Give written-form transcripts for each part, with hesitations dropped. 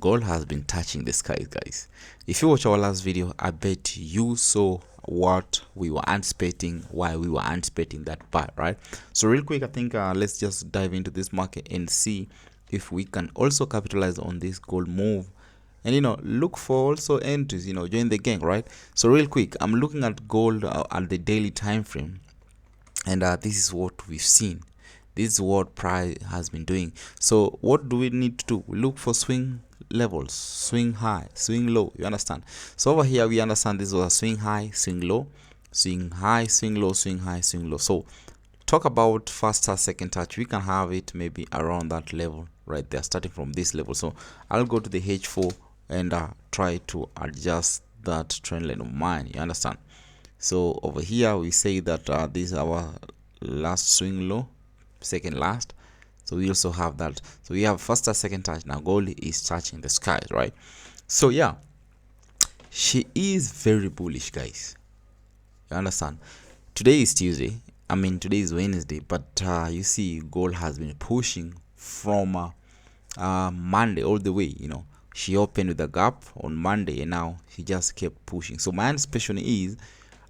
gold has been touching the skies, guys. If you watch our last video, I bet you saw what we were anticipating, why we were anticipating that buy, right? So real quick, I think let's just dive into this market and see if we can also capitalize on this gold move, and look for also entries, join the gang, right? So real quick, I'm looking at gold at the daily time frame, and this is what we've seen. This is what price has been doing. So what do we need to do? We look for swing levels, swing high, swing low, you understand? So over here we understand this was a swing high, swing low, swing high, swing low, swing high, swing low. So talk about first touch, second touch, we can have it maybe around that level right there, starting from this level. So I'll go to the H4 and try to adjust that trend line of mine, you understand? So over here we say that this is our last swing low, second last. So we also have that. So we have first touch, second touch. Now gold is touching the skies, right? So yeah, she is very bullish, guys, you understand? Today is Tuesday, I mean today is Wednesday, but you see gold has been pushing from Monday all the way. She opened with a gap on Monday and now she just kept pushing. So my anticipation is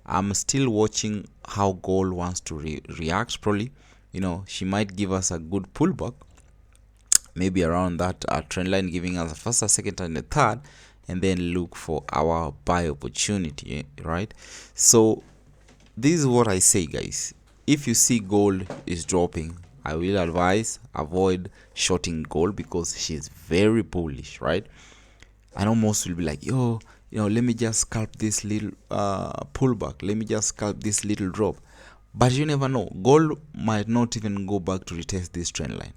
I'm still watching how gold wants to react. Probably she might give us a good pullback, maybe around that trend line, giving us a first, a second, and a third, and then look for our buy opportunity, right? So this is what I say, guys. If you see gold is dropping, I will advise avoid shorting gold because she's very bullish, right? I know most will be like, yo, let me just scalp this little pullback, let me just scalp this little drop. But you never know, gold might not even go back to retest this trend line.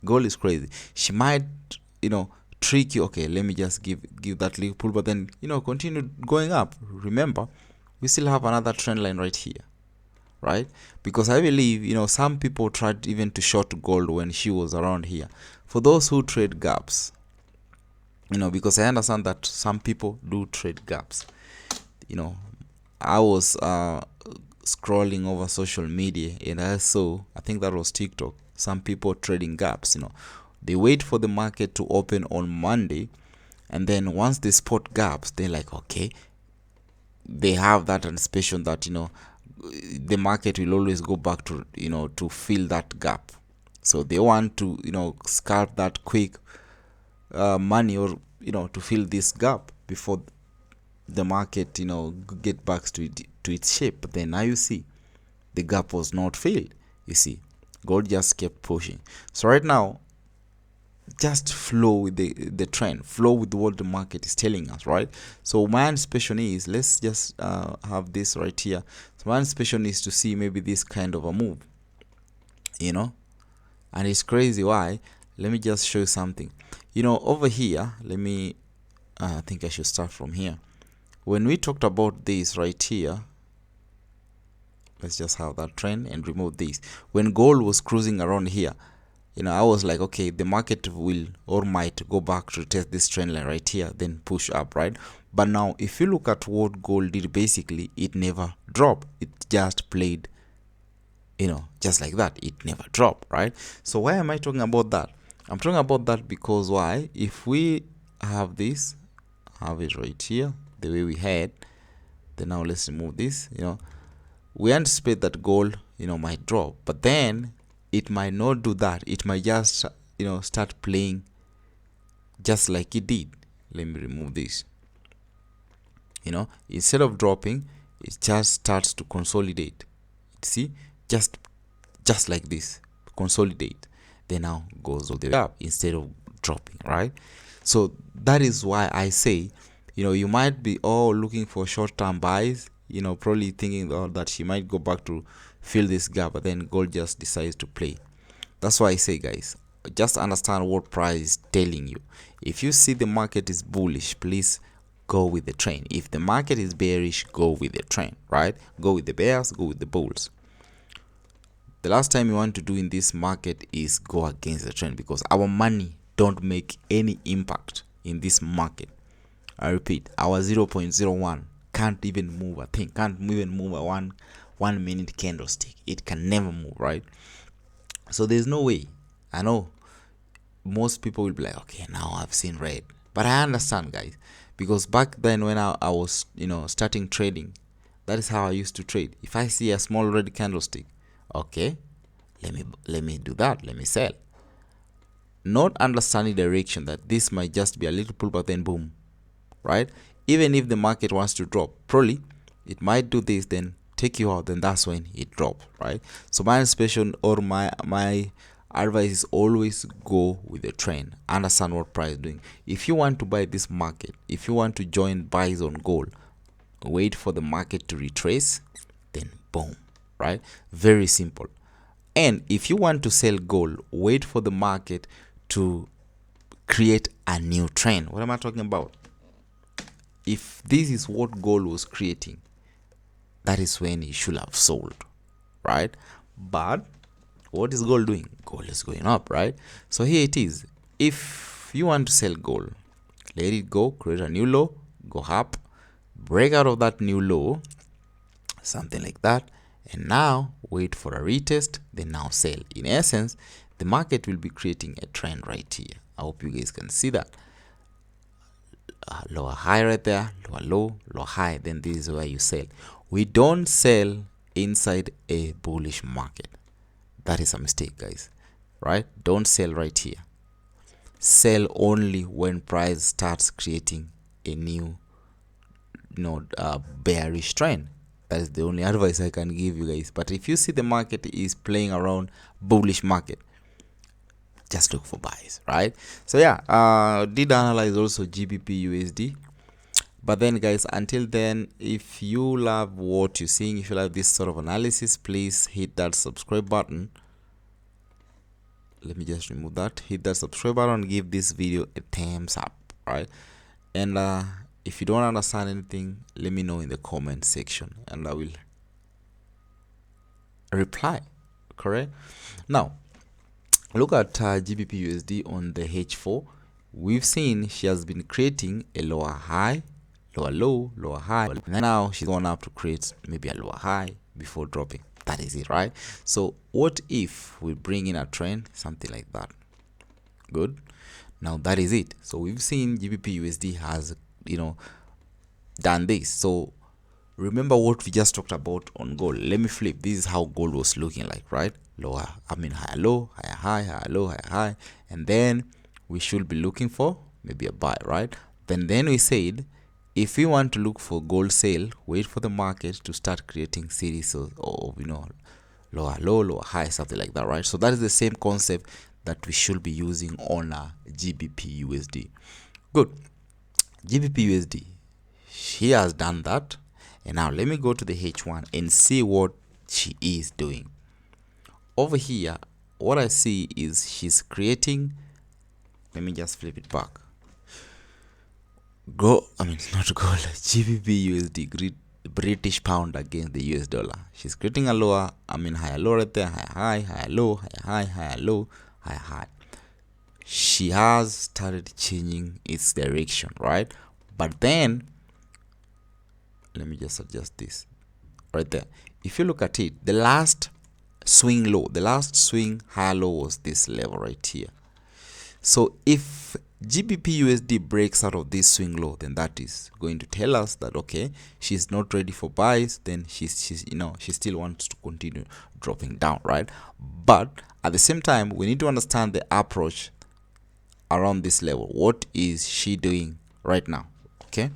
Gold is crazy. She might trick you. Okay, let me just give that little pull, but then continue going up. Remember, we still have another trend line right here, right? Because I believe some people tried even to short gold when she was around here. For those who trade gaps, because I understand that some people do trade gaps. I was scrolling over social media and I saw, I think that was TikTok, some people trading gaps. They wait for the market to open on Monday, and then once they spot gaps, they're like, okay, they have that anticipation that the market will always go back to to fill that gap. So they want to scalp that quick money, or to fill this gap before the market get back to its shape. But then now you see the gap was not filled. You see gold just kept pushing. So right now, just flow with the trend, flow with what the market is telling us, right? So my anticipation is, let's just have this right here. So my anticipation is to see maybe this kind of a move, and it's crazy. Why? Let me just show you something. Over here, let me I think I should start from here. When we talked about this right here, let's just have that trend and remove this. When gold was cruising around here, I was like, okay, the market will or might go back to test this trend line right here, then push up, right? But now if you look at what gold did, basically it never dropped. It just played, just like that. It never dropped, right? So why am I talking about that? I'm talking about that because why? If we have this, have it right here the way we had, then now let's remove this. We anticipate that gold might drop, but then it might not do that. It might just start playing just like it did. Let me remove this. Instead of dropping, it just starts to consolidate. See, just like this, consolidate, then now goes all the way up instead of dropping, right? So that is why I say, you might be all looking for short-term buys, probably thinking that she might go back to fill this gap, but then gold just decides to play. That's why I say, guys, just understand what price is telling you. If you see the market is bullish, please go with the trend. If the market is bearish, go with the trend, right? Go with the bears, go with the bulls. The last time you want to do in this market is go against the trend, because our money don't make any impact in this market. I repeat, our 0.01 can't even move a thing, can't even move a 1 minute candlestick. It can never move, right? So there's no way. I know most people will be like, okay, now I've seen red, But I understand, guys, because back then when I was, starting trading, that is how I used to trade. If I see a small red candlestick, okay, let me do that, let me sell, not understanding direction that this might just be a little pullback, then boom, right? Even if the market wants to drop, probably it might do this, then take you out, then that's when it drops, right? So my anticipation or my advice is always go with the trend, understand what price is doing. If you want to buy this market, if you want to join buys on gold, wait for the market to retrace, then boom, right? Very simple. And if you want to sell gold, wait for the market to create a new trend. What am I talking about? If this is what gold was creating, that is when you should have sold, right? But what is gold doing? Gold is going up, right? So here it is. If you want to sell gold, let it go, create a new low, go up, break out of that new low, something like that, and now wait for a retest, then now sell. In essence, the market will be creating a trend right here. I hope you guys can see that. Lower high right there, lower low, lower high, then this is where you sell. We don't sell inside a bullish market. That is a mistake, guys, right? Don't sell right here. Sell only when price starts creating a new bearish trend. That is the only advice I can give you guys. But if you see the market is playing around bullish market, just look for buys, right? So yeah, did analyze also GBP USD. But then, guys, until then, if you love what you're seeing, if you love this sort of analysis, please hit that subscribe button. Let me just remove that. Hit that subscribe button, give this video a thumbs up, right? And if you don't understand anything, let me know in the comment section and I will reply. Correct? Now look at GBP USD on the H4. We've seen she has been creating a lower high, lower low, lower high, and now she's gone up to create maybe a lower high before dropping. That is it, right? So what if we bring in a trend, something like that? Good. Now that is it. So we've seen GBP USD has done this. So remember what we just talked about on gold. Let me flip. This is how gold was looking like, right? Lower, higher low, higher high, higher low, higher high, and then we should be looking for maybe a buy, right? Then we said if we want to look for gold sale, wait for the market to start creating series of lower low, lower high, something like that, right? So that is the same concept that we should be using on GBP USD. Good. GBP USD, she has done that. And now let me go to the H1 and see what she is doing. Over here, what I see is she's creating, let me just flip it back. Not gold, GBP USD, British pound against the US dollar. She's creating a lower, higher low right there, higher high, higher low, higher high, higher low, higher high. She has started changing its direction, right? But then let me just adjust this right there. If you look at it, the last swing low, the last swing high low was this level right here. So if GBP USD breaks out of this swing low, then that is going to tell us that okay, she's not ready for buys. Then she still wants to continue dropping down, right? But at the same time, we need to understand the approach around this level. What is she doing right now? Okay,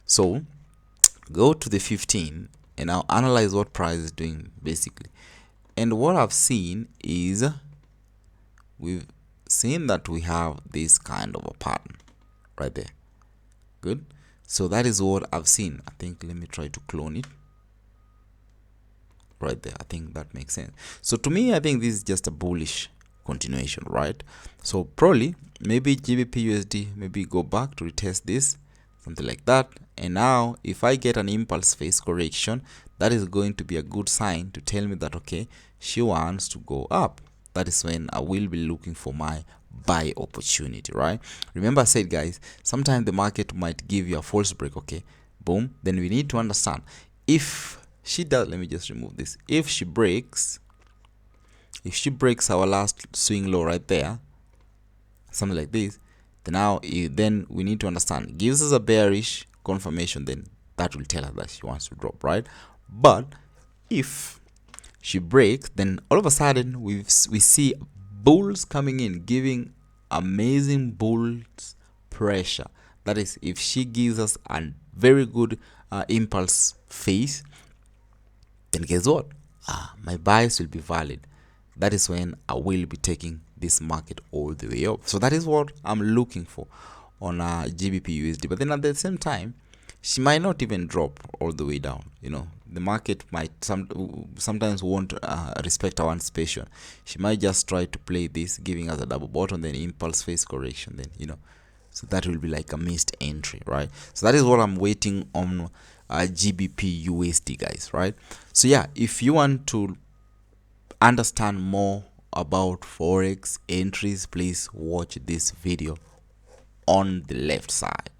so go to the 15 and I'll analyze what price is doing basically. And what I've seen is we've seen that we have this kind of a pattern right there. Good. So that is what I've seen. I think let me try to clone it right there. I think that makes sense. So to me, I think this is just a bullish continuation, right? So probably maybe GBP USD maybe go back to retest this, something like that. And now if I get an impulse phase correction, that is going to be a good sign to tell me that okay, she wants to go up. That is when I will be looking for my buy opportunity, right? Remember I said, guys, sometimes the market might give you a false break. Okay, boom, then we need to understand if she does, let me just remove this. If she breaks our last swing low right there, something like this, Then we need to understand, gives us a bearish confirmation, then that will tell us that she wants to drop, right? But if she breaks, then all of a sudden we see bulls coming in, giving amazing bulls pressure. That is, if she gives us a very good impulse phase, then guess what? My bias will be valid. That is when I will be taking this market all the way up. So that is what I'm looking for on GBP USD. But then at the same time, she might not even drop all the way down. The market might sometimes won't respect our anticipation. She might just try to play this, giving us a double bottom, then impulse phase correction, then so that will be like a missed entry, right? So that is what I'm waiting on GBP USD, guys, right? So yeah, if you want to understand more about Forex entries, please watch this video on the left side.